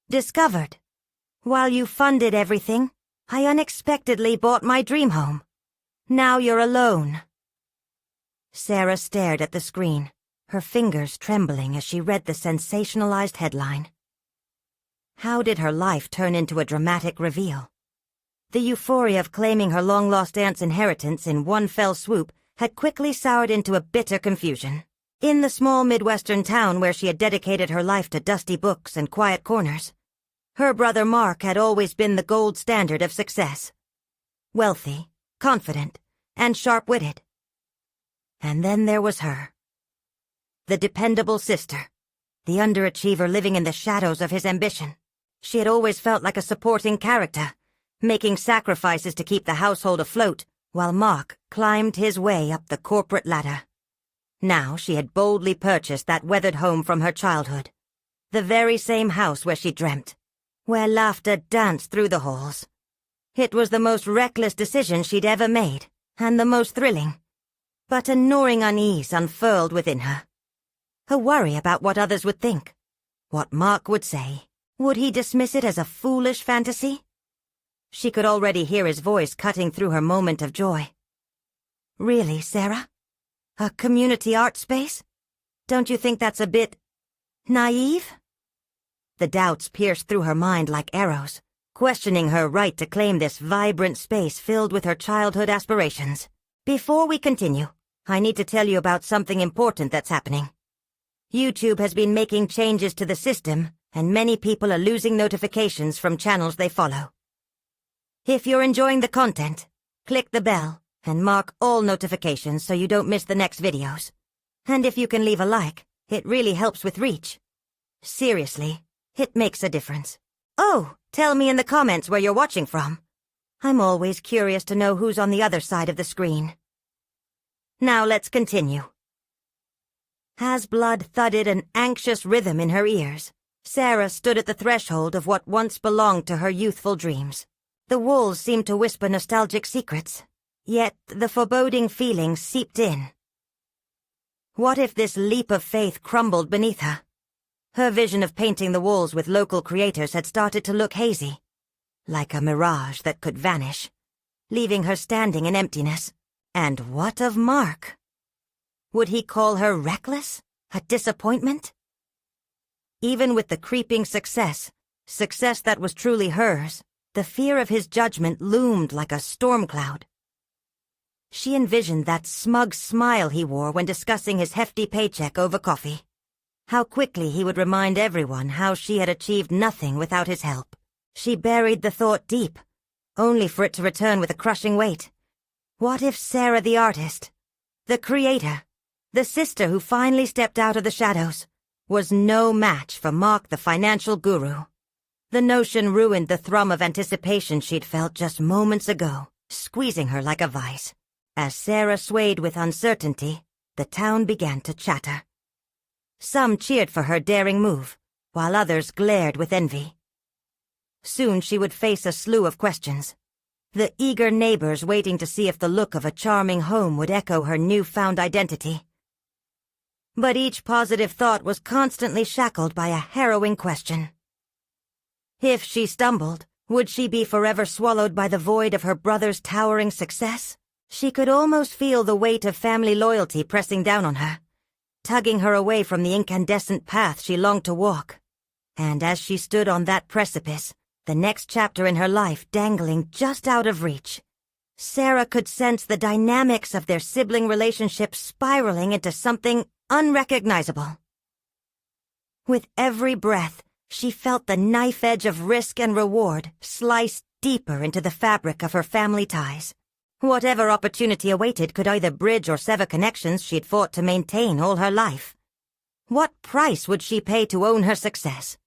Discovered. While you funded everything, I unexpectedly bought my dream home. Now you're alone." Sarah stared at the screen, her fingers trembling as she read the sensationalized headline. How did her life turn into a dramatic reveal? The euphoria of claiming her long-lost aunt's inheritance in one fell swoop had quickly soured into a bitter confusion. In the small Midwestern town where she had dedicated her life to dusty books and quiet corners, her brother Mark had always been the gold standard of success. Wealthy, confident, and sharp-witted. And then there was her. The dependable sister, the underachiever living in the shadows of his ambition. She had always felt like a supporting character, making sacrifices to keep the household afloat, while Mark climbed his way up the corporate ladder. Now she had boldly purchased that weathered home from her childhood, the very same house where she dreamt, where laughter danced through the halls. It was the most reckless decision she'd ever made, and the most thrilling. But a gnawing unease unfurled within her. A worry about what others would think, what Mark would say. Would he dismiss it as a foolish fantasy? She could already hear his voice cutting through her moment of joy. "Really, Sarah? A community art space? Don't you think that's a bit naive?" The doubts pierced through her mind like arrows, questioning her right to claim this vibrant space filled with her childhood aspirations. "Before we continue, I need to tell you about something important that's happening. YouTube has been making changes to the system, and many people are losing notifications from channels they follow. If you're enjoying the content, click the bell and mark all notifications so you don't miss the next videos. And if you can leave a like, it really helps with reach. Seriously, it makes a difference. Oh, tell me in the comments where you're watching from. I'm always curious to know who's on the other side of the screen. Now let's continue." As blood thudded an anxious rhythm in her ears, Sarah stood at the threshold of what once belonged to her youthful dreams. The walls seemed to whisper nostalgic secrets, yet the foreboding feeling seeped in. What if this leap of faith crumbled beneath her? Her vision of painting the walls with local creators had started to look hazy, like a mirage that could vanish, leaving her standing in emptiness. And what of Mark? Would he call her reckless? A disappointment? Even with the creeping success that was truly hers, the fear of his judgment loomed like a storm cloud. She envisioned that smug smile he wore when discussing his hefty paycheck over coffee. How quickly he would remind everyone how she had achieved nothing without his help. She buried the thought deep, only for it to return with a crushing weight. What if Sarah the artist, the creator, the sister who finally stepped out of the shadows, was no match for Mark the financial guru? The notion ruined the thrum of anticipation she'd felt just moments ago, squeezing her like a vice. As Sarah swayed with uncertainty, the town began to chatter. Some cheered for her daring move, while others glared with envy. Soon she would face a slew of questions, the eager neighbors waiting to see if the look of a charming home would echo her newfound identity. But each positive thought was constantly shackled by a harrowing question. If she stumbled, would she be forever swallowed by the void of her brother's towering success? She could almost feel the weight of family loyalty pressing down on her, tugging her away from the incandescent path she longed to walk. And as she stood on that precipice, the next chapter in her life dangling just out of reach, Sarah could sense the dynamics of their sibling relationship spiraling into something unrecognizable. With every breath, she felt the knife edge of risk and reward slice deeper into the fabric of her family ties. Whatever opportunity awaited could either bridge or sever connections she'd fought to maintain all her life. What price would she pay to own her success?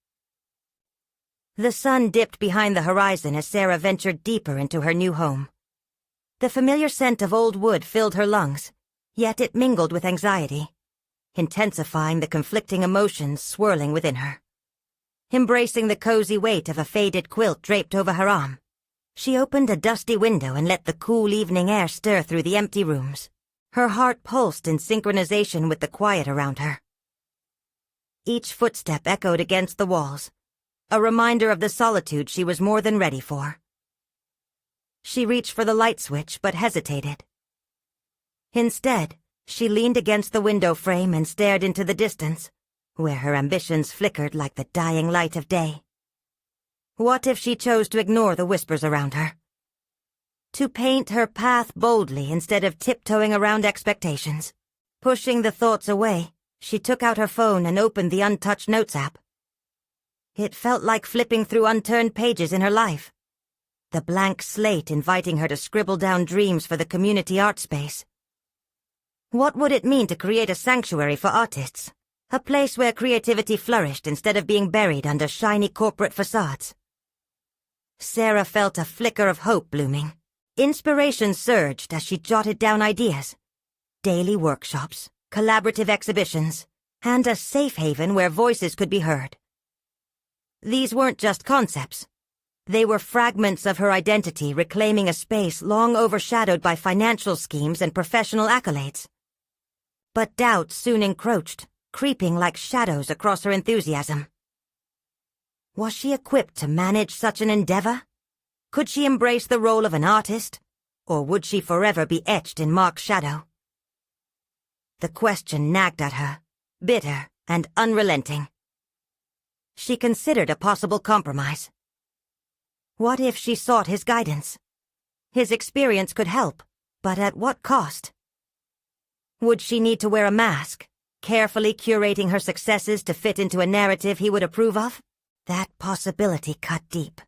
The sun dipped behind the horizon as Sarah ventured deeper into her new home. The familiar scent of old wood filled her lungs, yet it mingled with anxiety, intensifying the conflicting emotions swirling within her. Embracing the cozy weight of a faded quilt draped over her arm, she opened a dusty window and let the cool evening air stir through the empty rooms. Her heart pulsed in synchronization with the quiet around her. Each footstep echoed against the walls, a reminder of the solitude she was more than ready for. She reached for the light switch but hesitated. Instead, she leaned against the window frame and stared into the distance, where her ambitions flickered like the dying light of day. What if she chose to ignore the whispers around her? To paint her path boldly instead of tiptoeing around expectations. Pushing the thoughts away, she took out her phone and opened the untouched Notes app. It felt like flipping through unturned pages in her life. The blank slate inviting her to scribble down dreams for the community art space. What would it mean to create a sanctuary for artists? A place where creativity flourished instead of being buried under shiny corporate facades. Sarah felt a flicker of hope blooming. Inspiration surged as she jotted down ideas. Daily workshops, collaborative exhibitions, and a safe haven where voices could be heard. These weren't just concepts. They were fragments of her identity reclaiming a space long overshadowed by financial schemes and professional accolades. But doubt soon encroached, creeping like shadows across her enthusiasm. Was she equipped to manage such an endeavor? Could she embrace the role of an artist, or would she forever be etched in Mark's shadow? The question nagged at her, bitter and unrelenting. She considered a possible compromise. What if she sought his guidance? His experience could help, but at what cost? Would she need to wear a mask, carefully curating her successes to fit into a narrative he would approve of? That possibility cut deep.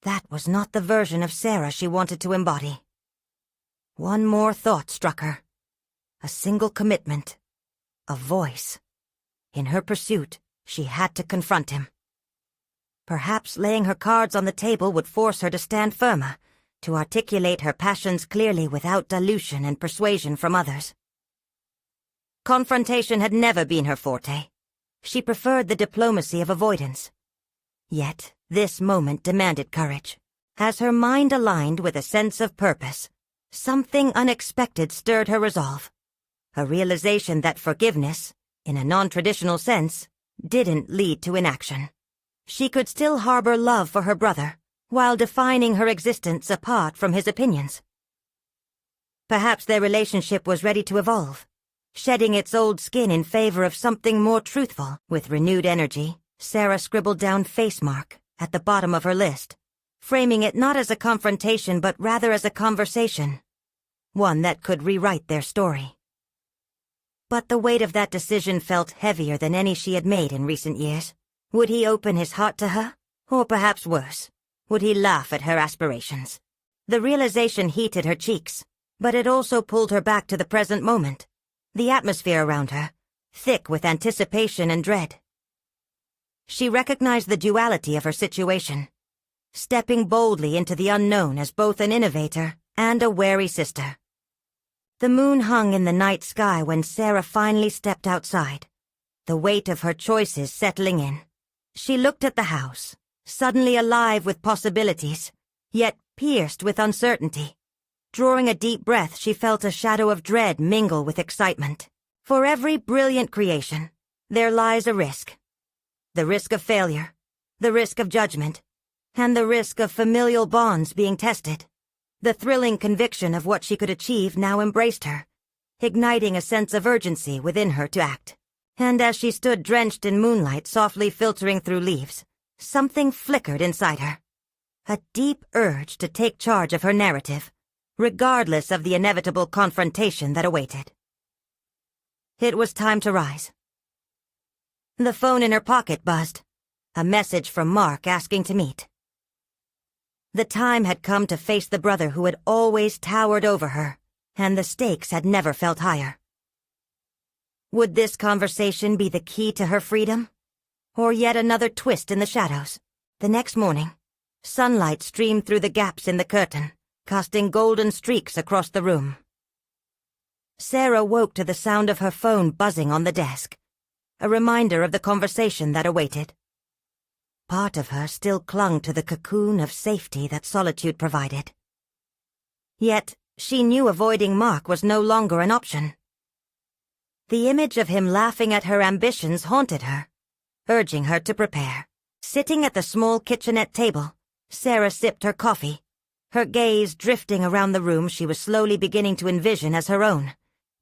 That was not the version of Sarah she wanted to embody. One more thought struck her. A single commitment. A voice. In her pursuit, she had to confront him. Perhaps laying her cards on the table would force her to stand firmer, to articulate her passions clearly without dilution and persuasion from others. Confrontation had never been her forte. She preferred the diplomacy of avoidance. Yet, this moment demanded courage. As her mind aligned with a sense of purpose, something unexpected stirred her resolve. A realization that forgiveness, in a non-traditional sense, didn't lead to inaction. She could still harbor love for her brother, while defining her existence apart from his opinions. Perhaps their relationship was ready to evolve, shedding its old skin in favor of something more truthful. With renewed energy, Sarah scribbled down "face mark" at the bottom of her list, framing it not as a confrontation but rather as a conversation, one that could rewrite their story. But the weight of that decision felt heavier than any she had made in recent years. Would he open his heart to her? Or perhaps worse, would he laugh at her aspirations? The realization heated her cheeks, but it also pulled her back to the present moment. The atmosphere around her, thick with anticipation and dread. She recognized the duality of her situation, stepping boldly into the unknown as both an innovator and a wary sister. The moon hung in the night sky when Sarah finally stepped outside, the weight of her choices settling in. She looked at the house, suddenly alive with possibilities, yet pierced with uncertainty. Drawing a deep breath, she felt a shadow of dread mingle with excitement. For every brilliant creation, there lies a risk. The risk of failure, the risk of judgment, and the risk of familial bonds being tested. The thrilling conviction of what she could achieve now embraced her, igniting a sense of urgency within her to act. And as she stood drenched in moonlight softly filtering through leaves, something flickered inside her. A deep urge to take charge of her narrative, regardless of the inevitable confrontation that awaited. It was time to rise. The phone in her pocket buzzed, a message from Mark asking to meet. The time had come to face the brother who had always towered over her, and the stakes had never felt higher. Would this conversation be the key to her freedom? Or yet another twist in the shadows? The next morning, sunlight streamed through the gaps in the curtain, casting golden streaks across the room. Sarah woke to the sound of her phone buzzing on the desk, a reminder of the conversation that awaited. Part of her still clung to the cocoon of safety that solitude provided. Yet, she knew avoiding Mark was no longer an option. The image of him laughing at her ambitions haunted her, urging her to prepare. Sitting at the small kitchenette table, Sarah sipped her coffee, her gaze drifting around the room she was slowly beginning to envision as her own.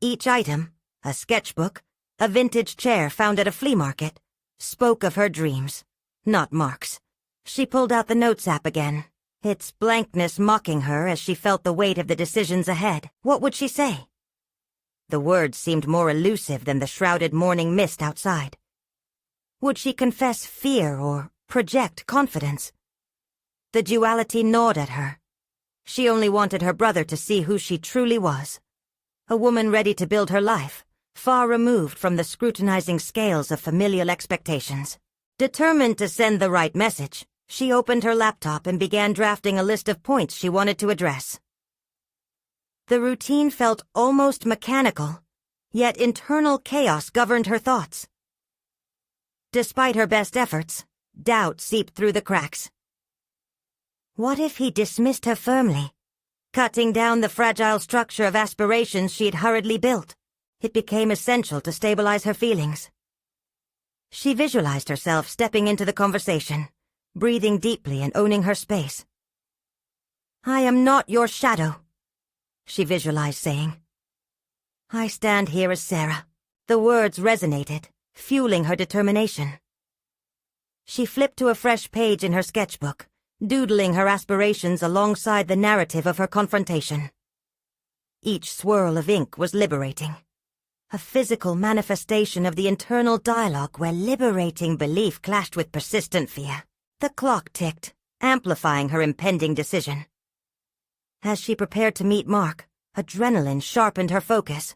Each item, a sketchbook, a vintage chair found at a flea market, spoke of her dreams, not Mark's. She pulled out the Notes app again, its blankness mocking her as she felt the weight of the decisions ahead. What would she say? The words seemed more elusive than the shrouded morning mist outside. Would she confess fear or project confidence? The duality gnawed at her. She only wanted her brother to see who she truly was. A woman ready to build her life, far removed from the scrutinizing scales of familial expectations. Determined to send the right message, she opened her laptop and began drafting a list of points she wanted to address. The routine felt almost mechanical, yet internal chaos governed her thoughts. Despite her best efforts, doubt seeped through the cracks. What if he dismissed her firmly, cutting down the fragile structure of aspirations she had hurriedly built? It became essential to stabilize her feelings. She visualized herself stepping into the conversation, breathing deeply and owning her space. "I am not your shadow," she visualized saying. "I stand here as Sarah." The words resonated, fueling her determination. She flipped to a fresh page in her sketchbook, doodling her aspirations alongside the narrative of her confrontation. Each swirl of ink was liberating, a physical manifestation of the internal dialogue where liberating belief clashed with persistent fear. The clock ticked, amplifying her impending decision. As she prepared to meet Mark, adrenaline sharpened her focus.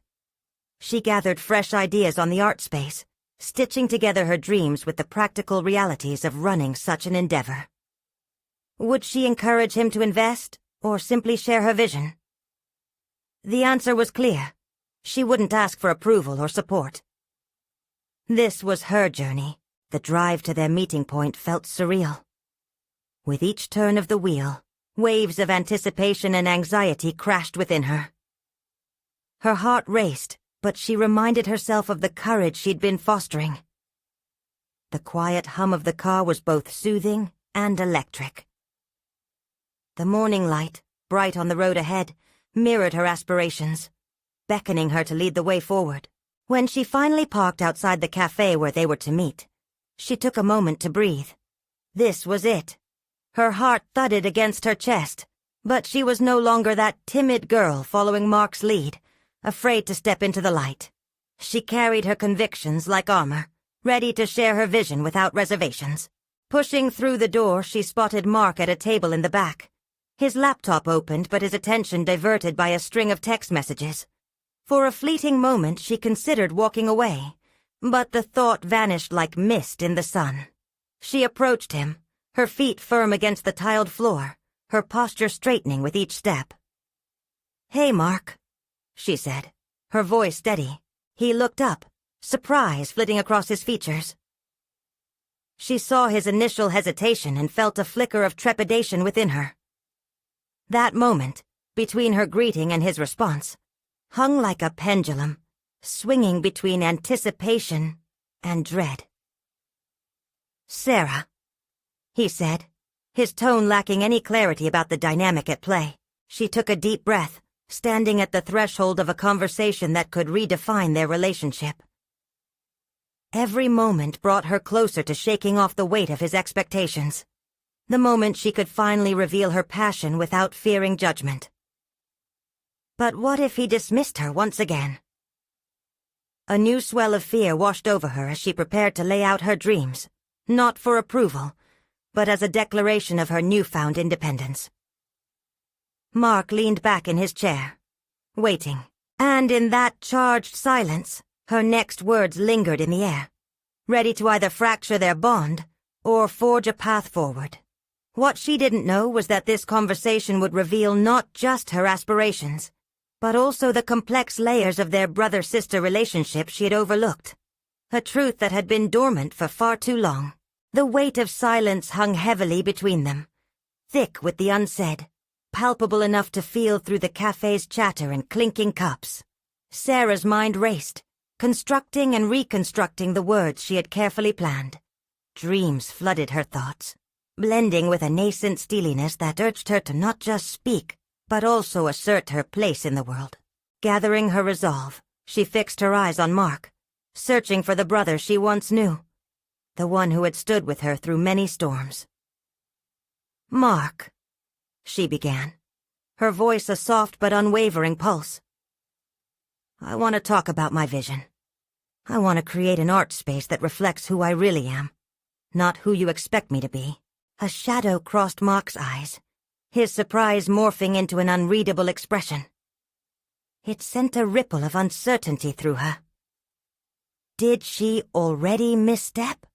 She gathered fresh ideas on the art space, stitching together her dreams with the practical realities of running such an endeavor. Would she encourage him to invest, or simply share her vision? The answer was clear. She wouldn't ask for approval or support. This was her journey. The drive to their meeting point felt surreal. With each turn of the wheel, waves of anticipation and anxiety crashed within her. Her heart raced, but she reminded herself of the courage she'd been fostering. The quiet hum of the car was both soothing and electric. The morning light, bright on the road ahead, mirrored her aspirations, beckoning her to lead the way forward. When she finally parked outside the cafe where they were to meet, she took a moment to breathe. This was it. Her heart thudded against her chest, but she was no longer that timid girl following Mark's lead, afraid to step into the light. She carried her convictions like armor, ready to share her vision without reservations. Pushing through the door, she spotted Mark at a table in the back. His laptop opened, but his attention diverted by a string of text messages. For a fleeting moment, she considered walking away, but the thought vanished like mist in the sun. She approached him, her feet firm against the tiled floor, her posture straightening with each step. "Hey, Mark," she said, her voice steady. He looked up, surprise flitting across his features. She saw his initial hesitation and felt a flicker of trepidation within her. That moment, between her greeting and his response, hung like a pendulum, swinging between anticipation and dread. "Sarah," he said, his tone lacking any clarity about the dynamic at play. She took a deep breath, standing at the threshold of a conversation that could redefine their relationship. Every moment brought her closer to shaking off the weight of his expectations. The moment she could finally reveal her passion without fearing judgment. But what if he dismissed her once again? A new swell of fear washed over her as she prepared to lay out her dreams, not for approval, but as a declaration of her newfound independence. Mark leaned back in his chair, waiting, and in that charged silence, her next words lingered in the air, ready to either fracture their bond or forge a path forward. What she didn't know was that this conversation would reveal not just her aspirations, but also the complex layers of their brother-sister relationship she had overlooked, a truth that had been dormant for far too long. The weight of silence hung heavily between them, thick with the unsaid, palpable enough to feel through the cafe's chatter and clinking cups. Sarah's mind raced, constructing and reconstructing the words she had carefully planned. Dreams flooded her thoughts, blending with a nascent steeliness that urged her to not just speak, but also assert her place in the world. Gathering her resolve, she fixed her eyes on Mark, searching for the brother she once knew, the one who had stood with her through many storms. "Mark," she began, her voice a soft but unwavering pulse. "I want to talk about my vision. I want to create an art space that reflects who I really am, not who you expect me to be." A shadow crossed Mark's eyes, his surprise morphing into an unreadable expression. It sent a ripple of uncertainty through her. Did she already misstep?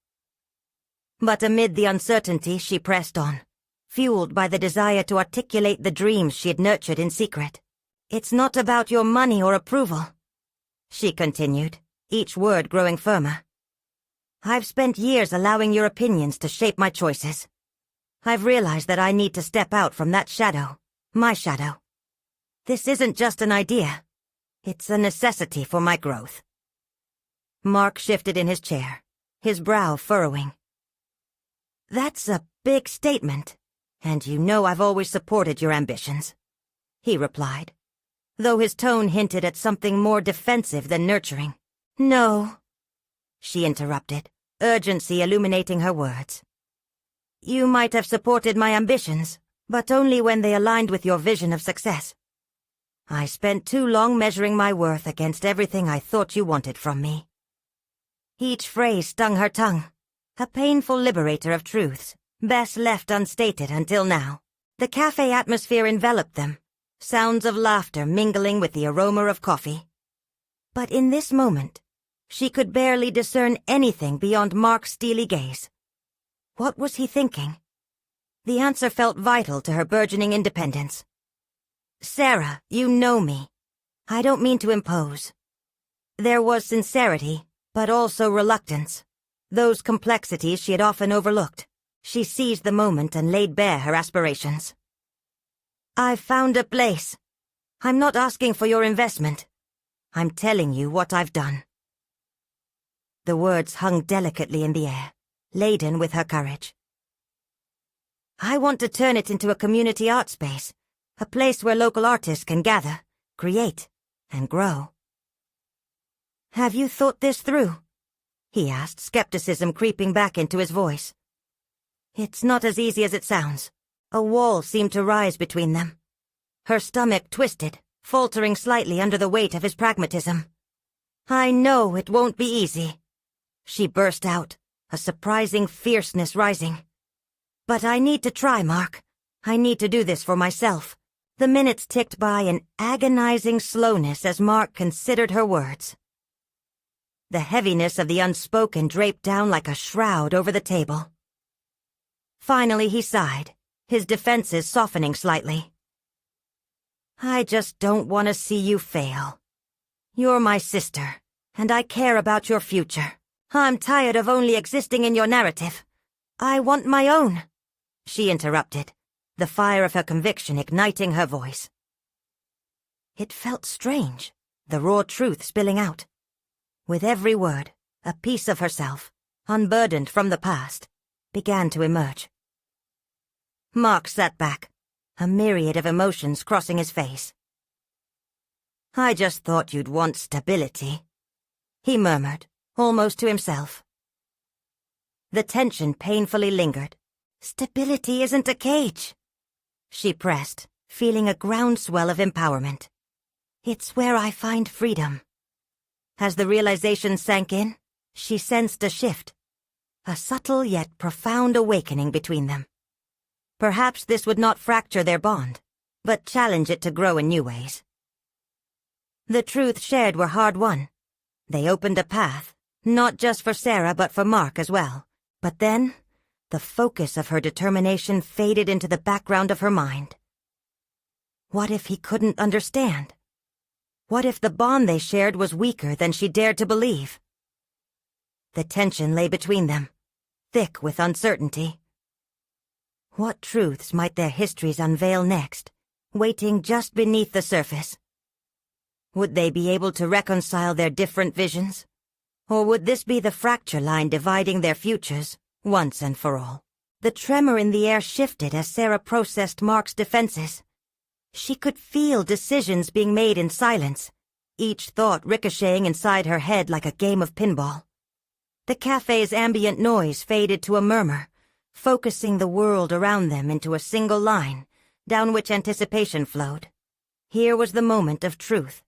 But amid the uncertainty, she pressed on, fueled by the desire to articulate the dreams she had nurtured in secret. "It's not about your money or approval," she continued, each word growing firmer. "I've spent years allowing your opinions to shape my choices. I've realized that I need to step out from that shadow, my shadow. This isn't just an idea. It's a necessity for my growth." Mark shifted in his chair, his brow furrowing. "That's a big statement, and you know I've always supported your ambitions," he replied, though his tone hinted at something more defensive than nurturing. "No," she interrupted, urgency illuminating her words. "You might have supported my ambitions, but only when they aligned with your vision of success. I spent too long measuring my worth against everything I thought you wanted from me." Each phrase stung her tongue, a painful liberator of truths, best left unstated until now. The cafe atmosphere enveloped them, sounds of laughter mingling with the aroma of coffee. But in this moment, she could barely discern anything beyond Mark's steely gaze. What was he thinking? The answer felt vital to her burgeoning independence. "Sarah, you know me. I don't mean to impose." There was sincerity, but also reluctance. Those complexities she had often overlooked. She seized the moment and laid bare her aspirations. "I've found a place. I'm not asking for your investment. I'm telling you what I've done." The words hung delicately in the air, laden with her courage. "I want to turn it into a community art space, a place where local artists can gather, create, and grow." "Have you thought this through?" he asked, skepticism creeping back into his voice. "It's not as easy as it sounds." A wall seemed to rise between them. Her stomach twisted, faltering slightly under the weight of his pragmatism. "I know it won't be easy," she burst out, a surprising fierceness rising. "But I need to try, Mark. I need to do this for myself." The minutes ticked by in agonizing slowness as Mark considered her words. The heaviness of the unspoken draped down like a shroud over the table. Finally he sighed, his defenses softening slightly. "I just don't want to see you fail. You're my sister, and I care about your future. I'm tired of only existing in your narrative. I want my own," she interrupted, the fire of her conviction igniting her voice. It felt strange, the raw truth spilling out. With every word, a piece of herself, unburdened from the past, began to emerge. Mark sat back, a myriad of emotions crossing his face. "I just thought you'd want stability," he murmured, almost to himself. The tension painfully lingered. "Stability isn't a cage," she pressed, feeling a groundswell of empowerment. "It's where I find freedom." As the realization sank in, she sensed a shift, a subtle yet profound awakening between them. Perhaps this would not fracture their bond, but challenge it to grow in new ways. The truth shared were hard-won. They opened a path, not just for Sarah but for Mark as well. But then, the focus of her determination faded into the background of her mind. What if he couldn't understand? What if the bond they shared was weaker than she dared to believe? The tension lay between them, thick with uncertainty. What truths might their histories unveil next, waiting just beneath the surface? Would they be able to reconcile their different visions? Or would this be the fracture line dividing their futures, once and for all. The tremor in the air shifted as Sarah processed Mark's defenses. She could feel decisions being made in silence, each thought ricocheting inside her head like a game of pinball. The cafe's ambient noise faded to a murmur, focusing the world around them into a single line, down which anticipation flowed. Here was the moment of truth.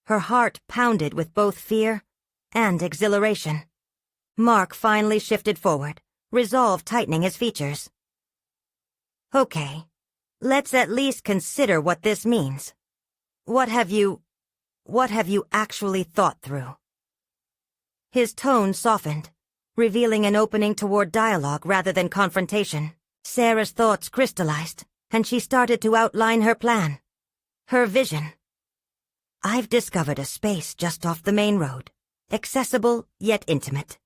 Her heart pounded with both fear and exhilaration. Mark finally shifted forward, resolve tightening his features. Okay, let's at least consider what this means. What have you actually thought through? His tone softened, revealing an opening toward dialogue rather than confrontation. Sarah's thoughts crystallized, and she started to outline her plan. Her vision. I've discovered a space just off the main road, accessible yet intimate.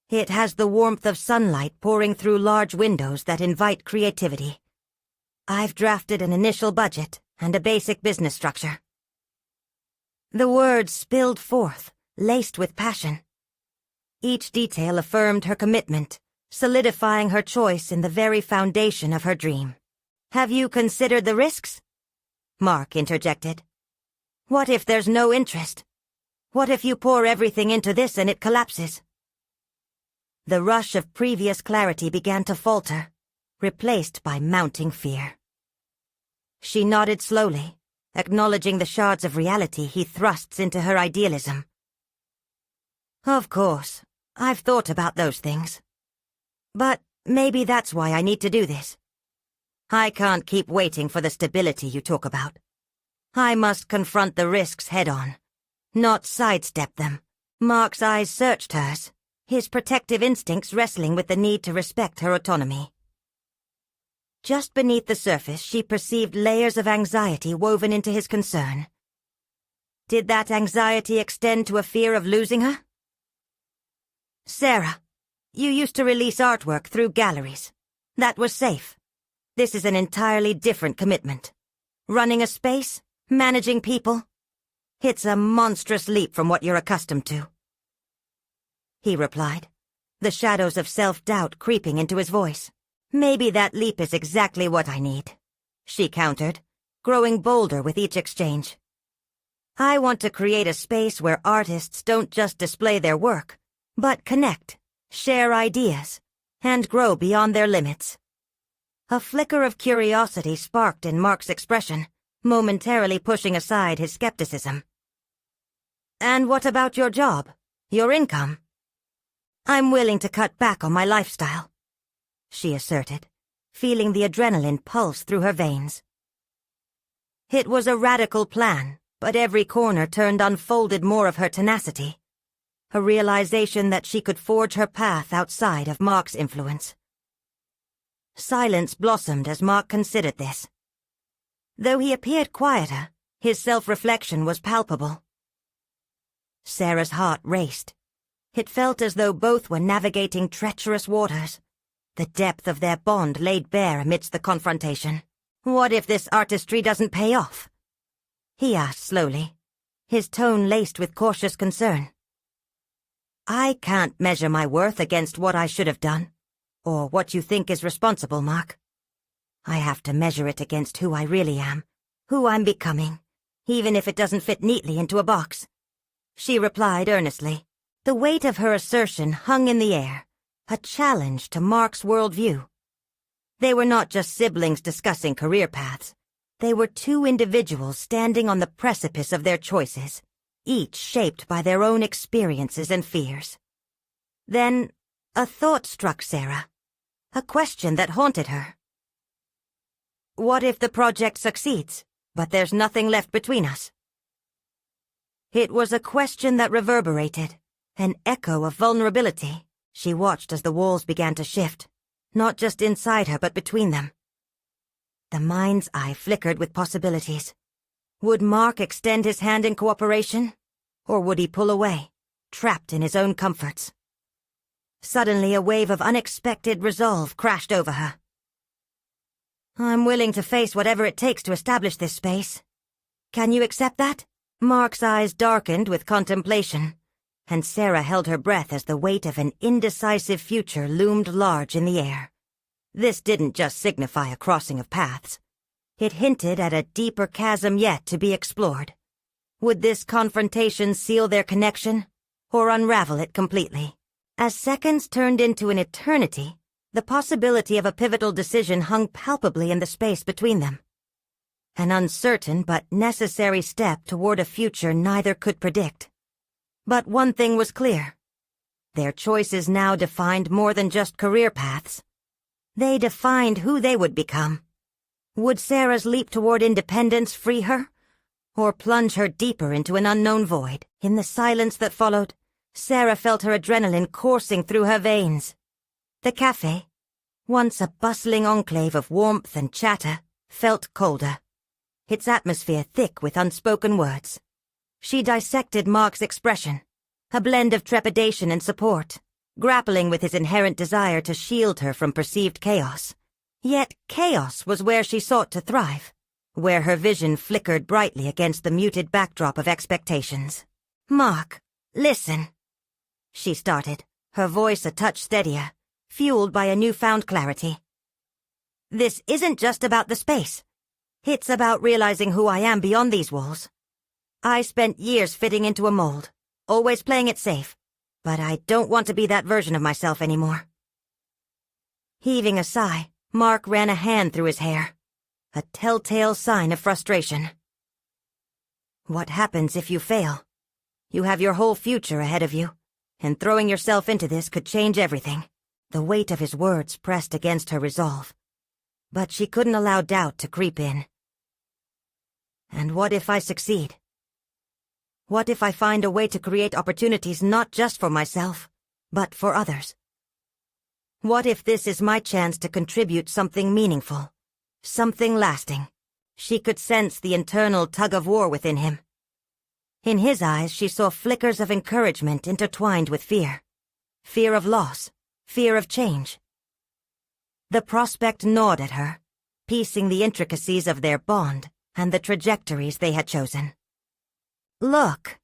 It has the warmth of sunlight pouring through large windows that invite creativity. I've drafted an initial budget and a basic business structure. The words spilled forth, laced with passion. Each detail affirmed her commitment, solidifying her choice in the very foundation of her dream. Have you considered the risks? Mark interjected. What if there's no interest? What if you pour everything into this and it collapses? The rush of previous clarity began to falter, replaced by mounting fear. She nodded slowly, acknowledging the shards of reality he thrusts into her idealism. Of course, I've thought about those things. But maybe that's why I need to do this. I can't keep waiting for the stability you talk about. I must confront the risks head-on, not sidestep them. Mark's eyes searched hers, his protective instincts wrestling with the need to respect her autonomy. Just beneath the surface, she perceived layers of anxiety woven into his concern. Did that anxiety extend to a fear of losing her? Sarah, you used to release artwork through galleries. That was safe. This is an entirely different commitment. Running a space, managing people. It's a monstrous leap from what you're accustomed to. He replied, the shadows of self-doubt creeping into his voice. Maybe that leap is exactly what I need, she countered, growing bolder with each exchange. I want to create a space where artists don't just display their work, but connect, share ideas, and grow beyond their limits. A flicker of curiosity sparked in Mark's expression, momentarily pushing aside his skepticism. And what about your job? Your income? I'm willing to cut back on my lifestyle, she asserted, feeling the adrenaline pulse through her veins. It was a radical plan, but every corner turned unfolded more of her tenacity. A realization that she could forge her path outside of Mark's influence. Silence blossomed as Mark considered this. Though he appeared quieter, his self-reflection was palpable. Sarah's heart raced. It felt as though both were navigating treacherous waters, the depth of their bond laid bare amidst the confrontation. What if this artistry doesn't pay off? He asked slowly, his tone laced with cautious concern. I can't measure my worth against what I should have done, or what you think is responsible, Mark. I have to measure it against who I really am, who I'm becoming, even if it doesn't fit neatly into a box. She replied earnestly. The weight of her assertion hung in the air, a challenge to Mark's worldview. They were not just siblings discussing career paths. They were two individuals standing on the precipice of their choices, each shaped by their own experiences and fears. Then, a thought struck Sarah, a question that haunted her. What if the project succeeds, but there's nothing left between us? It was a question that reverberated, an echo of vulnerability. She watched as the walls began to shift, not just inside her but between them. The mind's eye flickered with possibilities. Would Mark extend his hand in cooperation? Or would he pull away, trapped in his own comforts? Suddenly a wave of unexpected resolve crashed over her. I'm willing to face whatever it takes to establish this space. Can you accept that? Mark's eyes darkened with contemplation, and Sarah held her breath as the weight of an indecisive future loomed large in the air. This didn't just signify a crossing of paths. It hinted at a deeper chasm yet to be explored. Would this confrontation seal their connection, or unravel it completely? As seconds turned into an eternity, the possibility of a pivotal decision hung palpably in the space between them. An uncertain but necessary step toward a future neither could predict. But one thing was clear. Their choices now defined more than just career paths. They defined who they would become. Would Sarah's leap toward independence free her, or plunge her deeper into an unknown void? In the silence that followed, Sarah felt her adrenaline coursing through her veins. The cafe, once a bustling enclave of warmth and chatter, felt colder, its atmosphere thick with unspoken words. She dissected Mark's expression, a blend of trepidation and support, grappling with his inherent desire to shield her from perceived chaos. Yet chaos was where she sought to thrive, where her vision flickered brightly against the muted backdrop of expectations. "Mark, listen," she started, her voice a touch steadier, fueled by a newfound clarity. "This isn't just about the space. It's about realizing who I am beyond these walls. I spent years fitting into a mold, always playing it safe, but I don't want to be that version of myself anymore." Heaving a sigh, Mark ran a hand through his hair, a telltale sign of frustration. "What happens if you fail? You have your whole future ahead of you, and throwing yourself into this could change everything." The weight of his words pressed against her resolve, but she couldn't allow doubt to creep in. "And what if I succeed? What if I find a way to create opportunities not just for myself, but for others? What if this is my chance to contribute something meaningful, something lasting?" She could sense the internal tug-of-war within him. In his eyes she saw flickers of encouragement intertwined with fear. Fear of loss, fear of change. The prospect gnawed at her, piecing the intricacies of their bond and the trajectories they had chosen. "Look,"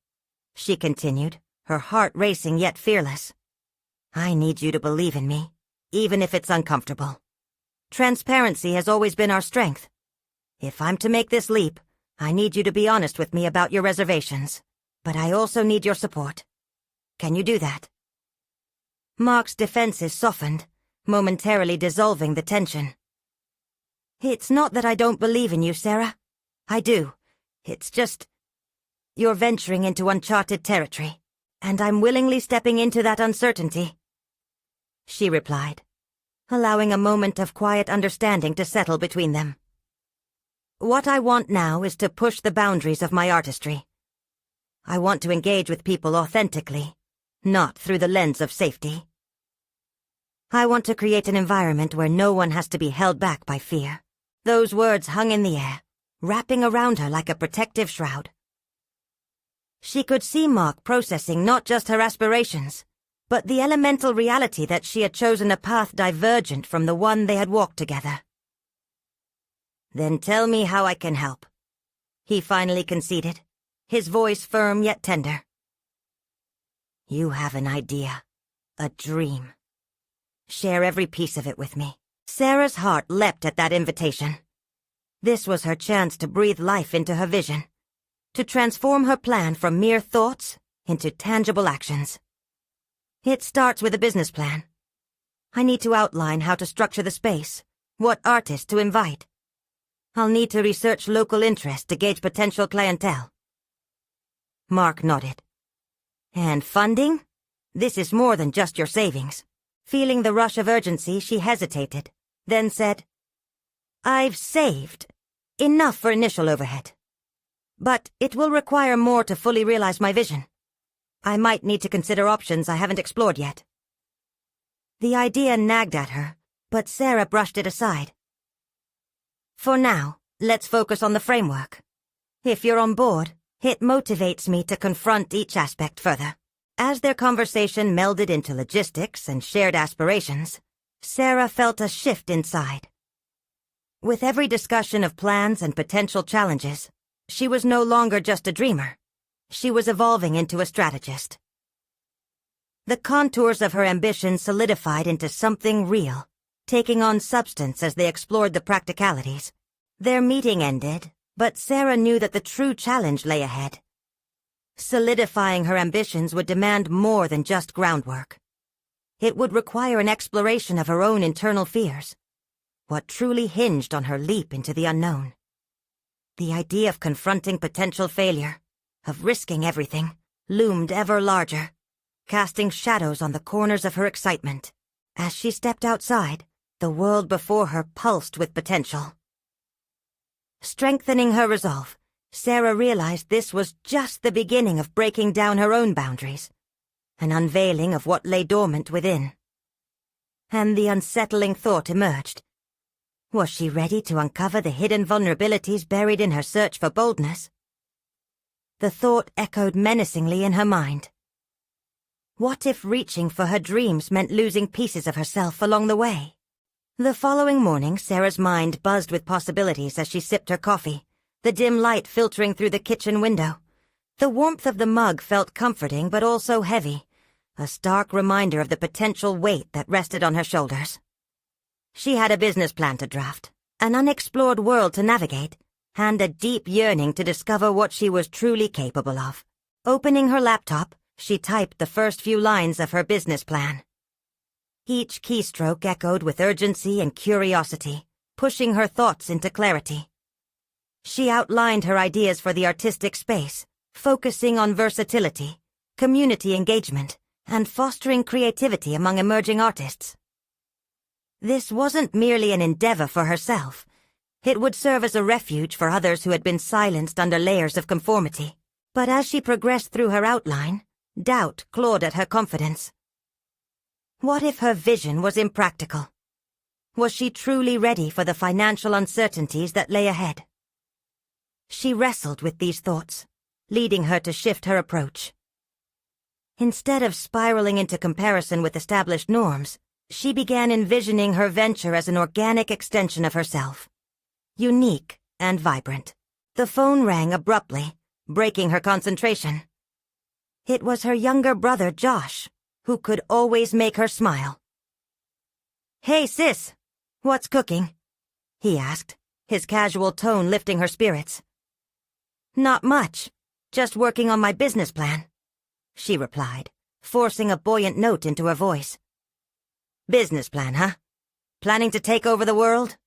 she continued, her heart racing yet fearless. "I need you to believe in me, even if it's uncomfortable. Transparency has always been our strength. If I'm to make this leap, I need you to be honest with me about your reservations, but I also need your support. Can you do that?" Mark's defenses softened, momentarily dissolving the tension. "It's not that I don't believe in you, Sarah. I do. It's just, you're venturing into uncharted territory, and I'm willingly stepping into that uncertainty," she replied, allowing a moment of quiet understanding to settle between them. "What I want now is to push the boundaries of my artistry. I want to engage with people authentically, not through the lens of safety. I want to create an environment where no one has to be held back by fear." Those words hung in the air, wrapping around her like a protective shroud. She could see Mark processing not just her aspirations, but the elemental reality that she had chosen a path divergent from the one they had walked together. "Then tell me how I can help," he finally conceded, his voice firm yet tender. "You have an idea, a dream. Share every piece of it with me." Sarah's heart leapt at that invitation. This was her chance to breathe life into her vision, to transform her plan from mere thoughts into tangible actions. "It starts with a business plan. I need to outline how to structure the space, what artists to invite. I'll need to research local interest to gauge potential clientele." Mark nodded. "And funding? This is more than just your savings." Feeling the rush of urgency, she hesitated, then said, "I've saved enough for initial overhead. But it will require more to fully realize my vision. I might need to consider options I haven't explored yet." The idea nagged at her, but Sarah brushed it aside. "For now, let's focus on the framework. If you're on board, it motivates me to confront each aspect further." As their conversation melded into logistics and shared aspirations, Sarah felt a shift inside. With every discussion of plans and potential challenges, she was no longer just a dreamer. She was evolving into a strategist. The contours of her ambition solidified into something real, taking on substance as they explored the practicalities. Their meeting ended, but Sarah knew that the true challenge lay ahead. Solidifying her ambitions would demand more than just groundwork. It would require an exploration of her own internal fears, what truly hinged on her leap into the unknown. The idea of confronting potential failure, of risking everything, loomed ever larger, casting shadows on the corners of her excitement. As she stepped outside, the world before her pulsed with potential. Strengthening her resolve, Sarah realized this was just the beginning of breaking down her own boundaries, an unveiling of what lay dormant within. And the unsettling thought emerged. Was she ready to uncover the hidden vulnerabilities buried in her search for boldness? The thought echoed menacingly in her mind. What if reaching for her dreams meant losing pieces of herself along the way? The following morning, Sarah's mind buzzed with possibilities as she sipped her coffee, the dim light filtering through the kitchen window. The warmth of the mug felt comforting but also heavy, a stark reminder of the potential weight that rested on her shoulders. She had a business plan to draft, an unexplored world to navigate, and a deep yearning to discover what she was truly capable of. Opening her laptop, she typed the first few lines of her business plan. Each keystroke echoed with urgency and curiosity, pushing her thoughts into clarity. She outlined her ideas for the artistic space, focusing on versatility, community engagement, and fostering creativity among emerging artists. This wasn't merely an endeavor for herself. It would serve as a refuge for others who had been silenced under layers of conformity. But as she progressed through her outline, doubt clawed at her confidence. What if her vision was impractical? Was she truly ready for the financial uncertainties that lay ahead? She wrestled with these thoughts, leading her to shift her approach. Instead of spiraling into comparison with established norms, she began envisioning her venture as an organic extension of herself, unique and vibrant. The phone rang abruptly, breaking her concentration. It was her younger brother, Josh, who could always make her smile. "Hey, sis, what's cooking?" he asked, his casual tone lifting her spirits. "Not much, just working on my business plan," she replied, forcing a buoyant note into her voice. "Business plan, huh? Planning to take over the world?"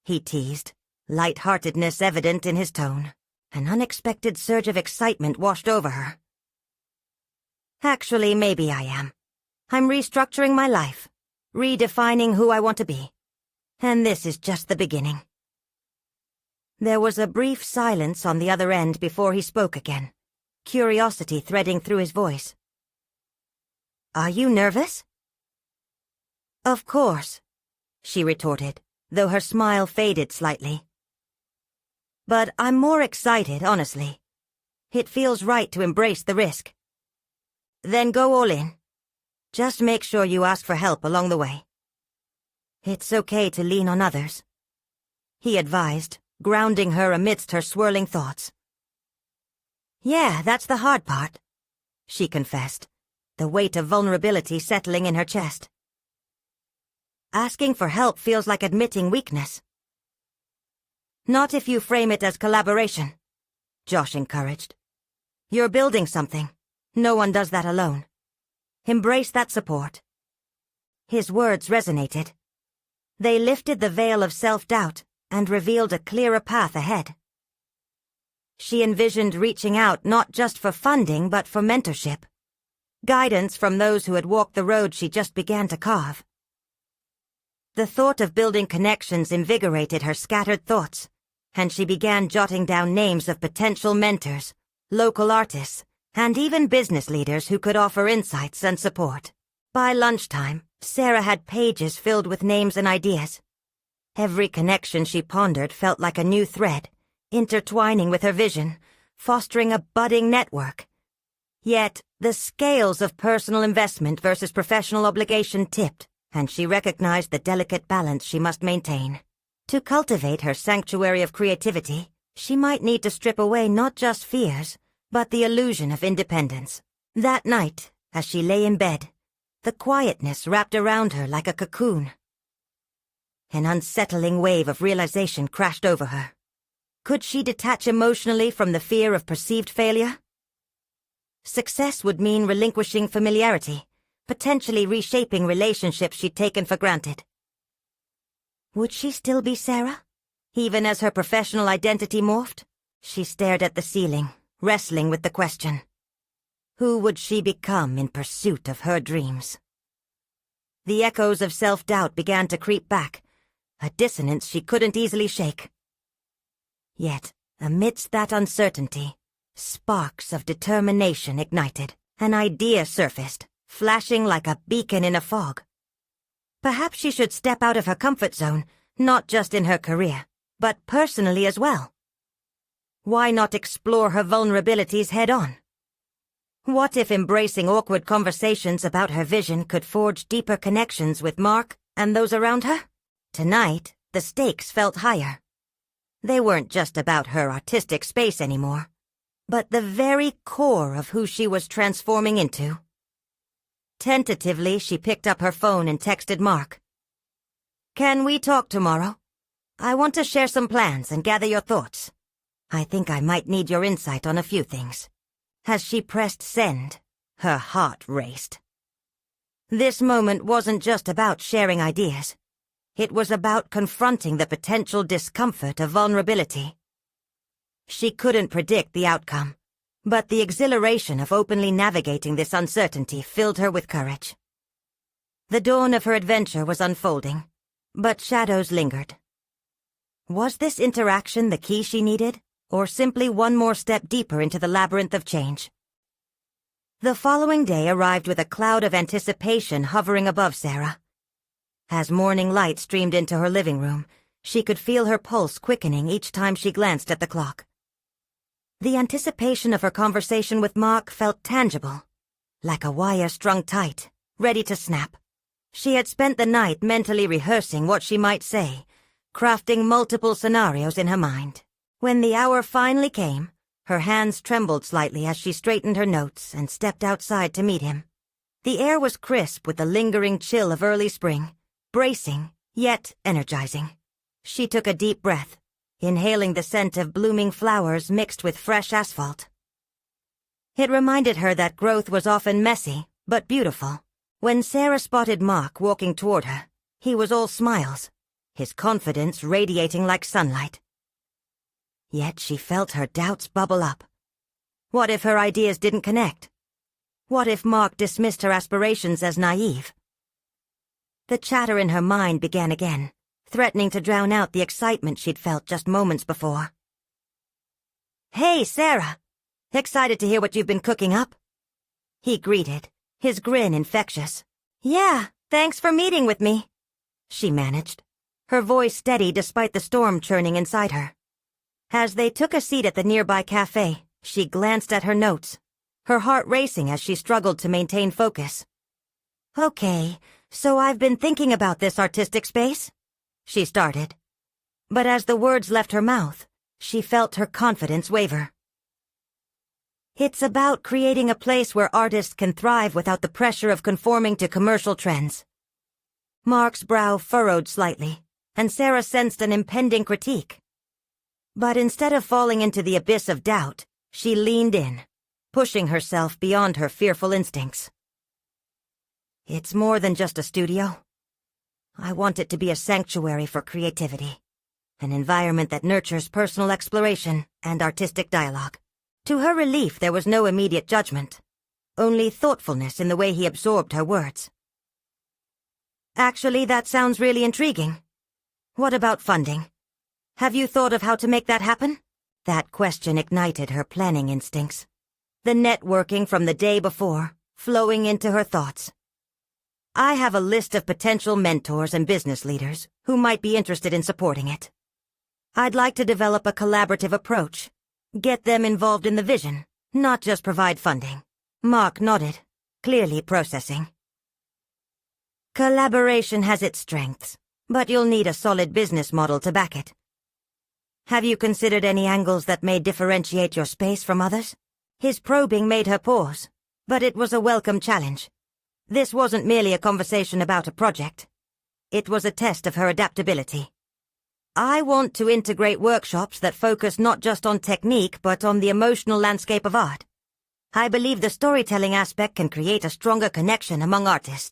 he teased, light-heartedness evident in his tone. An unexpected surge of excitement washed over her. "Actually, maybe I am. I'm restructuring my life, redefining who I want to be. And this is just the beginning." There was a brief silence on the other end before he spoke again, curiosity threading through his voice. "Are you nervous?" "Of course," she retorted, though her smile faded slightly. "But I'm more excited, honestly. It feels right to embrace the risk." "Then go all in. Just make sure you ask for help along the way. It's okay to lean on others," he advised, grounding her amidst her swirling thoughts. "Yeah, that's the hard part," she confessed, the weight of vulnerability settling in her chest. "Asking for help feels like admitting weakness." "Not if you frame it as collaboration," Josh encouraged. "You're building something. No one does that alone. Embrace that support." His words resonated. They lifted the veil of self-doubt and revealed a clearer path ahead. She envisioned reaching out not just for funding but for mentorship, guidance from those who had walked the road she just began to carve. The thought of building connections invigorated her scattered thoughts, and she began jotting down names of potential mentors, local artists, and even business leaders who could offer insights and support. By lunchtime, Sarah had pages filled with names and ideas. Every connection she pondered felt like a new thread, intertwining with her vision, fostering a budding network. Yet, the scales of personal investment versus professional obligation tipped, and she recognized the delicate balance she must maintain. To cultivate her sanctuary of creativity, she might need to strip away not just fears, but the illusion of independence. That night, as she lay in bed, The quietness wrapped around her like a cocoon. An unsettling wave of realization crashed over her. Could she detach emotionally from the fear of perceived failure? Success would mean relinquishing familiarity, potentially reshaping relationships she'd taken for granted. Would she still be Sarah, even as her professional identity morphed? She stared at the ceiling, wrestling with the question. Who would she become in pursuit of her dreams? The echoes of self-doubt began to creep back, a dissonance she couldn't easily shake. Yet, amidst that uncertainty, sparks of determination ignited. An idea surfaced, flashing like a beacon in a fog. Perhaps she should step out of her comfort zone, not just in her career, but personally as well. Why not explore her vulnerabilities head-on? What if embracing awkward conversations about her vision could forge deeper connections with Mark and those around her? Tonight, the stakes felt higher. They weren't just about her artistic space anymore, but the very core of who she was transforming into. Tentatively, she picked up her phone and texted Mark. "Can we talk tomorrow? I want to share some plans and gather your thoughts. I think I might need your insight on a few things." As she pressed send, her heart raced. This moment wasn't just about sharing ideas. It was about confronting the potential discomfort of vulnerability. She couldn't predict the outcome, but the exhilaration of openly navigating this uncertainty filled her with courage. The dawn of her adventure was unfolding, but shadows lingered. Was this interaction the key she needed, or simply one more step deeper into the labyrinth of change? The following day arrived with a cloud of anticipation hovering above Sarah. As morning light streamed into her living room, she could feel her pulse quickening each time she glanced at the clock. The anticipation of her conversation with Mark felt tangible, like a wire strung tight, ready to snap. She had spent the night mentally rehearsing what she might say, crafting multiple scenarios in her mind. When the hour finally came, her hands trembled slightly as she straightened her notes and stepped outside to meet him. The air was crisp with the lingering chill of early spring, bracing, yet energizing. She took a deep breath, inhaling the scent of blooming flowers mixed with fresh asphalt. It reminded her that growth was often messy, but beautiful. When Sarah spotted Mark walking toward her, he was all smiles, his confidence radiating like sunlight. Yet she felt her doubts bubble up. What if her ideas didn't connect? What if Mark dismissed her aspirations as naive? The chatter in her mind began again, threatening to drown out the excitement she'd felt just moments before. "Hey, Sarah! Excited to hear what you've been cooking up?" He greeted, his grin infectious. "Yeah, thanks for meeting with me," she managed, her voice steady despite the storm churning inside her. As they took a seat at the nearby cafe, she glanced at her notes, her heart racing as she struggled to maintain focus. "Okay, so I've been thinking about this artistic space," she started. But as the words left her mouth, she felt her confidence waver. "It's about creating a place where artists can thrive without the pressure of conforming to commercial trends." Mark's brow furrowed slightly, and Sarah sensed an impending critique. But instead of falling into the abyss of doubt, she leaned in, pushing herself beyond her fearful instincts. "It's more than just a studio. I want it to be a sanctuary for creativity, an environment that nurtures personal exploration and artistic dialogue." To her relief, there was no immediate judgment, only thoughtfulness in the way he absorbed her words. "Actually, that sounds really intriguing. What about funding? Have you thought of how to make that happen?" That question ignited her planning instincts, the networking from the day before flowing into her thoughts. "I have a list of potential mentors and business leaders who might be interested in supporting it. I'd like to develop a collaborative approach, get them involved in the vision, not just provide funding." Mark nodded, clearly processing. "Collaboration has its strengths, but you'll need a solid business model to back it. Have you considered any angles that may differentiate your space from others?" His probing made her pause, but it was a welcome challenge. This wasn't merely a conversation about a project. It was a test of her adaptability. I want to integrate workshops that focus not just on technique but on the emotional landscape of art. I believe the storytelling aspect can create a stronger connection among artists.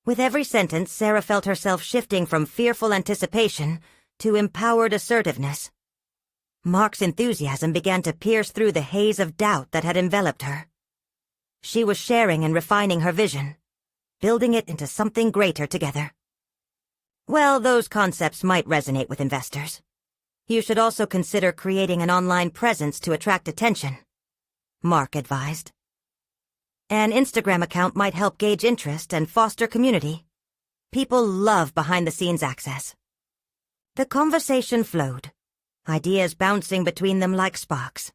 With every sentence, Sarah felt herself shifting from fearful anticipation to empowered assertiveness. Mark's enthusiasm began to pierce through the haze of doubt that had enveloped her. She was sharing and refining her vision, building it into something greater together. Well, those concepts might resonate with investors. You should also consider creating an online presence to attract attention, Mark advised. An Instagram account might help gauge interest and foster community. People love behind-the-scenes access. The conversation flowed, ideas bouncing between them like sparks.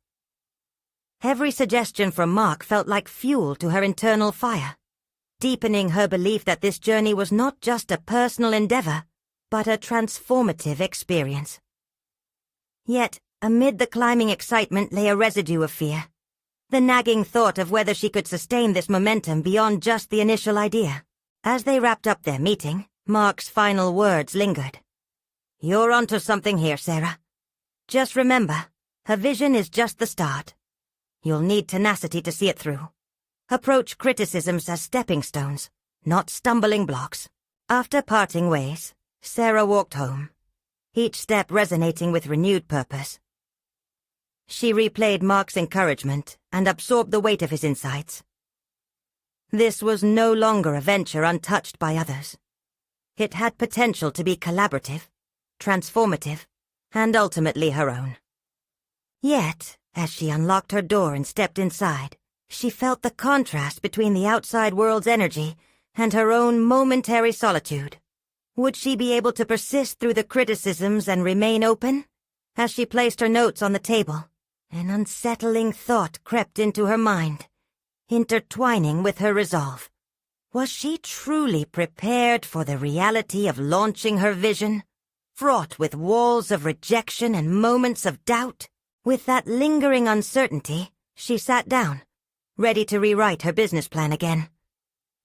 Every suggestion from Mark felt like fuel to her internal fire, deepening her belief that this journey was not just a personal endeavor, but a transformative experience. Yet, amid the climbing excitement lay a residue of fear, the nagging thought of whether she could sustain this momentum beyond just the initial idea. As they wrapped up their meeting, Mark's final words lingered. "You're onto something here, Sarah. Just remember, her vision is just the start. You'll need tenacity to see it through. Approach criticisms as stepping stones, not stumbling blocks." After parting ways, Sarah walked home, each step resonating with renewed purpose. She replayed Mark's encouragement and absorbed the weight of his insights. This was no longer a venture untouched by others. It had potential to be collaborative, transformative, and ultimately her own. Yet, as she unlocked her door and stepped inside, she felt the contrast between the outside world's energy and her own momentary solitude. Would she be able to persist through the criticisms and remain open? As she placed her notes on the table, an unsettling thought crept into her mind, intertwining with her resolve. Was she truly prepared for the reality of launching her vision, fraught with walls of rejection and moments of doubt? With that lingering uncertainty, she sat down, ready to rewrite her business plan again.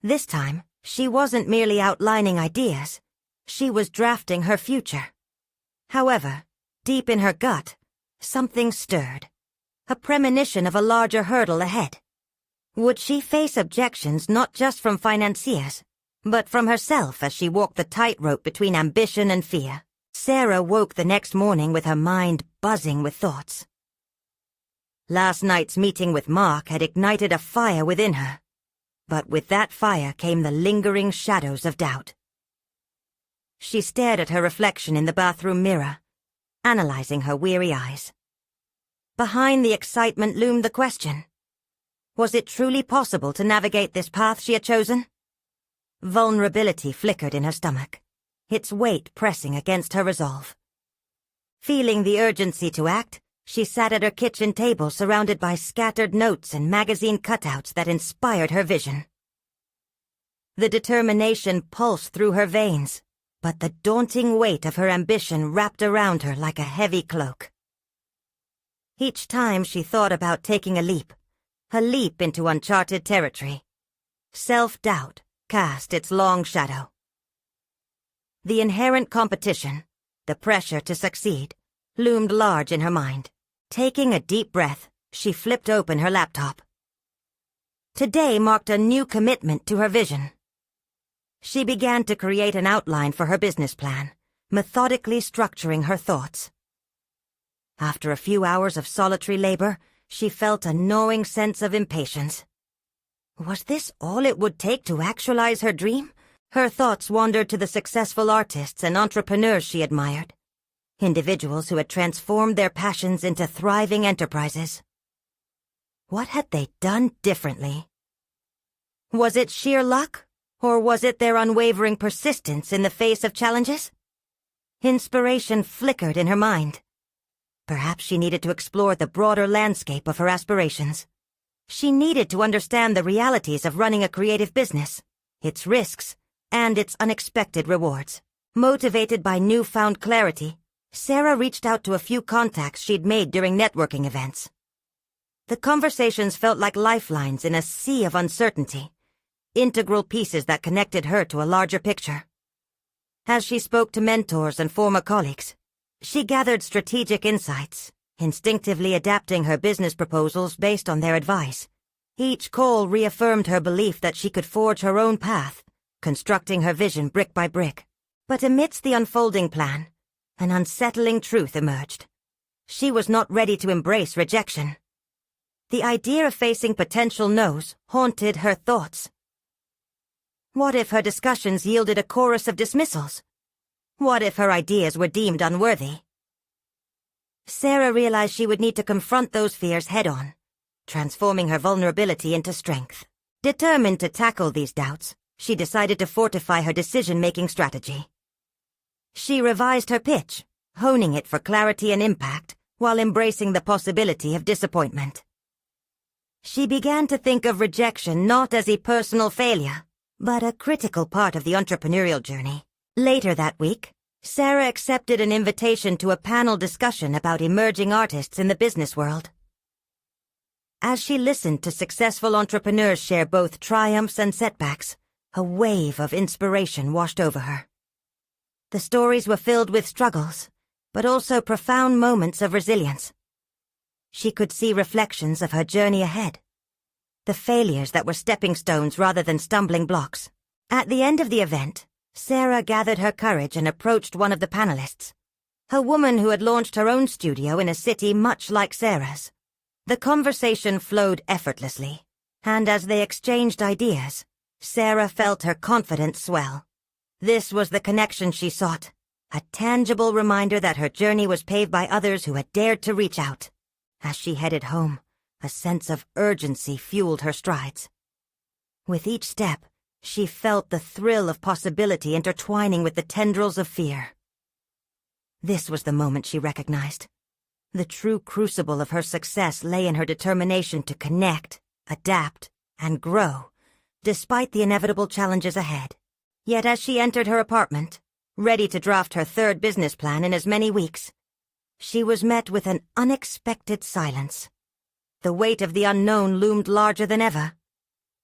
This time, she wasn't merely outlining ideas. She was drafting her future. However, deep in her gut, something stirred, a premonition of a larger hurdle ahead. Would she face objections not just from financiers, but from herself as she walked the tightrope between ambition and fear? Sarah woke the next morning with her mind buzzing with thoughts. Last night's meeting with Mark had ignited a fire within her, but with that fire came the lingering shadows of doubt. She stared at her reflection in the bathroom mirror, analyzing her weary eyes. Behind the excitement loomed the question. Was it truly possible to navigate this path she had chosen? Vulnerability flickered in her stomach, its weight pressing against her resolve. Feeling the urgency to act, she sat at her kitchen table surrounded by scattered notes and magazine cutouts that inspired her vision. The determination pulsed through her veins, but the daunting weight of her ambition wrapped around her like a heavy cloak. Each time she thought about taking a leap into uncharted territory, self-doubt cast its long shadow. The inherent competition, the pressure to succeed, loomed large in her mind. Taking a deep breath, she flipped open her laptop. Today marked a new commitment to her vision. She began to create an outline for her business plan, methodically structuring her thoughts. After a few hours of solitary labor, she felt a gnawing sense of impatience. Was this all it would take to actualize her dream? Her thoughts wandered to the successful artists and entrepreneurs she admired, individuals who had transformed their passions into thriving enterprises. What had they done differently? Was it sheer luck, or was it their unwavering persistence in the face of challenges? Inspiration flickered in her mind. Perhaps she needed to explore the broader landscape of her aspirations. She needed to understand the realities of running a creative business, its risks, and its unexpected rewards. Motivated by newfound clarity, Sarah reached out to a few contacts she'd made during networking events. The conversations felt like lifelines in a sea of uncertainty, integral pieces that connected her to a larger picture. As she spoke to mentors and former colleagues, she gathered strategic insights, instinctively adapting her business proposals based on their advice. Each call reaffirmed her belief that she could forge her own path, constructing her vision brick by brick. But amidst the unfolding plan, an unsettling truth emerged. She was not ready to embrace rejection. The idea of facing potential no's haunted her thoughts. What if her discussions yielded a chorus of dismissals? What if her ideas were deemed unworthy? Sarah realized she would need to confront those fears head-on, transforming her vulnerability into strength. Determined to tackle these doubts, she decided to fortify her decision-making strategy. She revised her pitch, honing it for clarity and impact, while embracing the possibility of disappointment. She began to think of rejection not as a personal failure, but a critical part of the entrepreneurial journey. Later that week, Sarah accepted an invitation to a panel discussion about emerging artists in the business world. As she listened to successful entrepreneurs share both triumphs and setbacks, a wave of inspiration washed over her. The stories were filled with struggles, but also profound moments of resilience. She could see reflections of her journey ahead, the failures that were stepping stones rather than stumbling blocks. At the end of the event, Sarah gathered her courage and approached one of the panelists, a woman who had launched her own studio in a city much like Sarah's. The conversation flowed effortlessly, and as they exchanged ideas, Sarah felt her confidence swell. This was the connection she sought, a tangible reminder that her journey was paved by others who had dared to reach out. As she headed home, a sense of urgency fueled her strides. With each step, she felt the thrill of possibility intertwining with the tendrils of fear. This was the moment she recognized. The true crucible of her success lay in her determination to connect, adapt, and grow, despite the inevitable challenges ahead. Yet as she entered her apartment, ready to draft her third business plan in as many weeks, she was met with an unexpected silence. The weight of the unknown loomed larger than ever.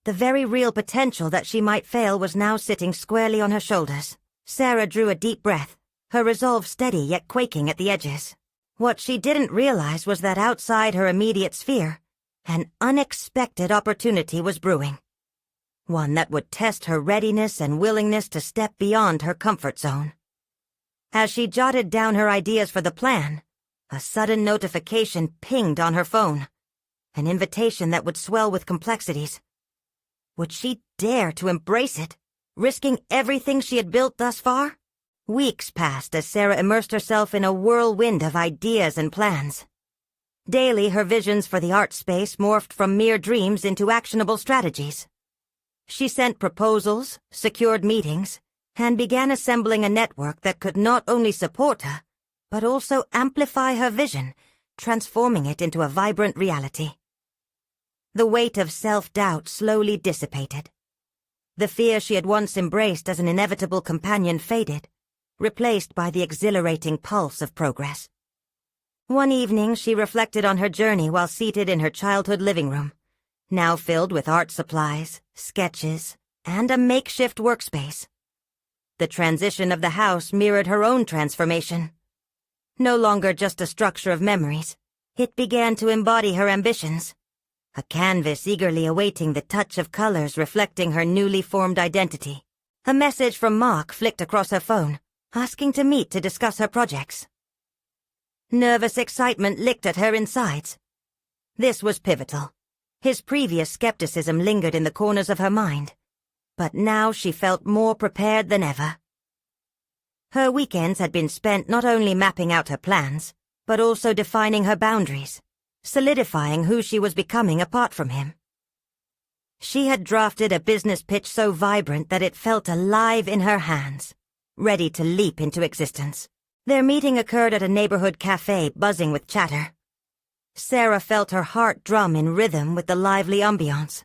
The very real potential that she might fail was now sitting squarely on her shoulders. Sarah drew a deep breath, her resolve steady yet quaking at the edges. What she didn't realize was that outside her immediate sphere, an unexpected opportunity was brewing. One that would test her readiness and willingness to step beyond her comfort zone. As she jotted down her ideas for the plan, a sudden notification pinged on her phone. An invitation that would swell with complexities. Would she dare to embrace it, risking everything she had built thus far? Weeks passed as Sarah immersed herself in a whirlwind of ideas and plans. Daily, her visions for the art space morphed from mere dreams into actionable strategies. She sent proposals, secured meetings, and began assembling a network that could not only support her, but also amplify her vision, transforming it into a vibrant reality. The weight of self-doubt slowly dissipated. The fear she had once embraced as an inevitable companion faded, replaced by the exhilarating pulse of progress. One evening she reflected on her journey while seated in her childhood living room, now filled with art supplies, sketches, and a makeshift workspace. The transition of the house mirrored her own transformation. No longer just a structure of memories, it began to embody her ambitions. A canvas eagerly awaiting the touch of colors reflecting her newly formed identity. A message from Mark flicked across her phone, asking to meet to discuss her projects. Nervous excitement licked at her insides. This was pivotal. His previous skepticism lingered in the corners of her mind, but now she felt more prepared than ever. Her weekends had been spent not only mapping out her plans, but also defining her boundaries, solidifying who she was becoming apart from him. She had drafted a business pitch so vibrant that it felt alive in her hands, ready to leap into existence. Their meeting occurred at a neighborhood cafe buzzing with chatter. Sarah felt her heart drum in rhythm with the lively ambiance.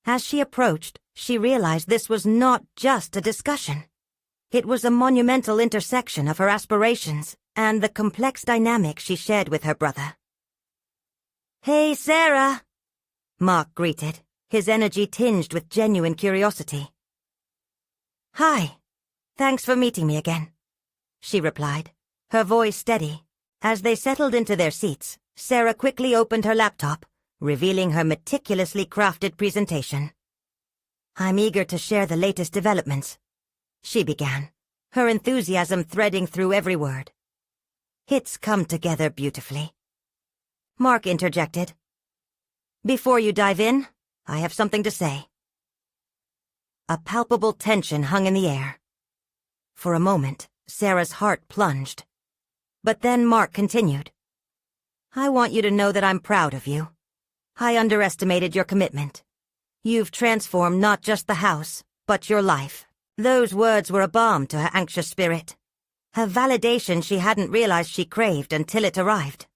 As she approached, she realized this was not just a discussion. It was a monumental intersection of her aspirations and the complex dynamic she shared with her brother. "Hey, Sarah," Mark greeted, his energy tinged with genuine curiosity. "Hi. Thanks for meeting me again," she replied, her voice steady. As they settled into their seats, Sarah quickly opened her laptop, revealing her meticulously crafted presentation. "I'm eager to share the latest developments," she began, her enthusiasm threading through every word. "It's come together beautifully." Mark interjected. "Before you dive in, I have something to say." A palpable tension hung in the air. For a moment, Sarah's heart plunged. But then Mark continued. "I want you to know that I'm proud of you. I underestimated your commitment. You've transformed not just the house, but your life." Those words were a balm to her anxious spirit. A validation she hadn't realized she craved until it arrived.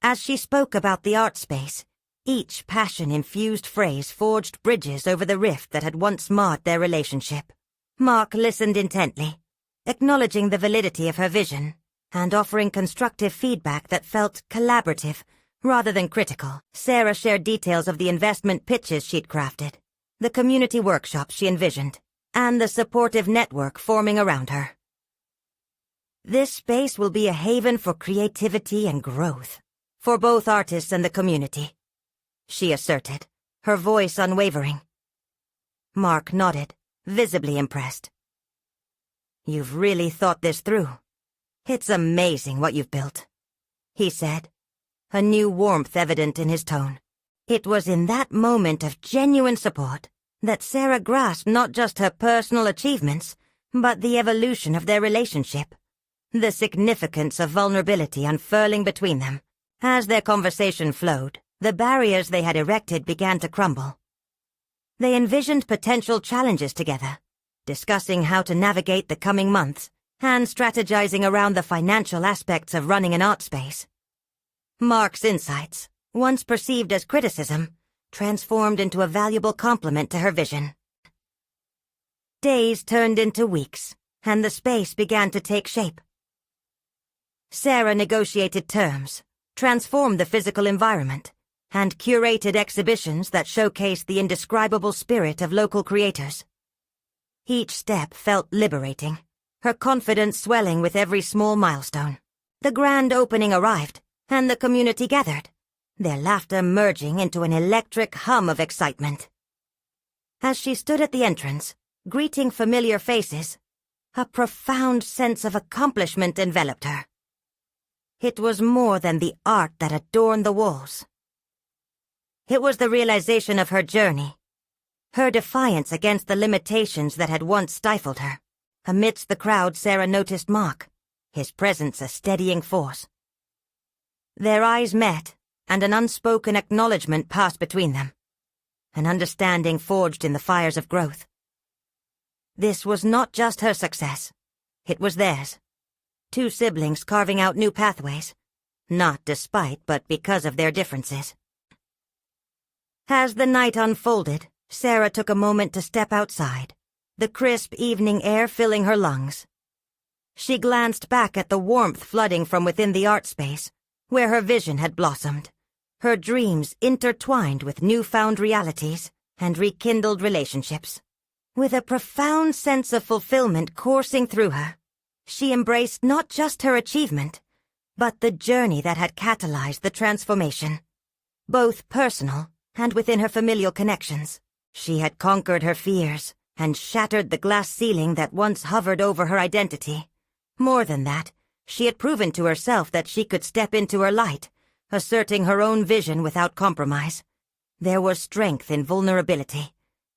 As she spoke about the art space, each passion-infused phrase forged bridges over the rift that had once marred their relationship. Mark listened intently, acknowledging the validity of her vision, and offering constructive feedback that felt collaborative rather than critical. Sarah shared details of the investment pitches she'd crafted, the community workshops she envisioned, and the supportive network forming around her. "This space will be a haven for creativity and growth, for both artists and the community," she asserted, her voice unwavering. Mark nodded, visibly impressed. "You've really thought this through. It's amazing what you've built," he said, a new warmth evident in his tone. It was in that moment of genuine support that Sarah grasped not just her personal achievements, but the evolution of their relationship, the significance of vulnerability unfurling between them. As their conversation flowed, the barriers they had erected began to crumble. They envisioned potential challenges together, discussing how to navigate the coming months, and strategizing around the financial aspects of running an art space. Mark's insights, once perceived as criticism, transformed into a valuable complement to her vision. Days turned into weeks, and the space began to take shape. Sarah negotiated terms, transformed the physical environment, and curated exhibitions that showcased the indescribable spirit of local creators. Each step felt liberating, her confidence swelling with every small milestone. The grand opening arrived, and the community gathered, their laughter merging into an electric hum of excitement. As she stood at the entrance, greeting familiar faces, a profound sense of accomplishment enveloped her. It was more than the art that adorned the walls. It was the realization of her journey, her defiance against the limitations that had once stifled her. Amidst the crowd, Sarah noticed Mark, his presence a steadying force. Their eyes met, and an unspoken acknowledgement passed between them, an understanding forged in the fires of growth. This was not just her success, it was theirs. Two siblings carving out new pathways, not despite but because of their differences. As the night unfolded, Sarah took a moment to step outside, the crisp evening air filling her lungs. She glanced back at the warmth flooding from within the art space, where her vision had blossomed, her dreams intertwined with newfound realities and rekindled relationships. With a profound sense of fulfillment coursing through her, she embraced not just her achievement, but the journey that had catalyzed the transformation, both personal and within her familial connections. She had conquered her fears and shattered the glass ceiling that once hovered over her identity. More than that, she had proven to herself that she could step into her light, asserting her own vision without compromise. There was strength in vulnerability,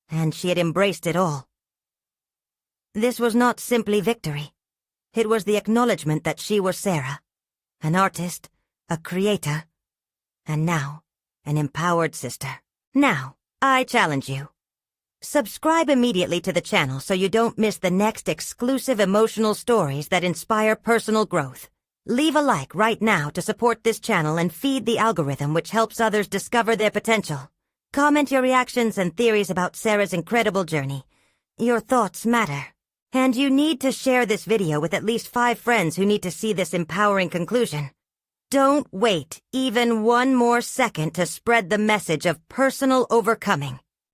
and she had embraced it all. This was not simply victory. It was the acknowledgement that she was Sarah, an artist, a creator, and now, an empowered sister. Now, I challenge you. Subscribe immediately to the channel so you don't miss the next exclusive emotional stories that inspire personal growth. Leave a like right now to support this channel and feed the algorithm which helps others discover their potential. Comment your reactions and theories about Sarah's incredible journey. Your thoughts matter. And you need to share this video with at least 5 friends who need to see this empowering conclusion. Don't wait even one more second to spread the message of personal overcoming.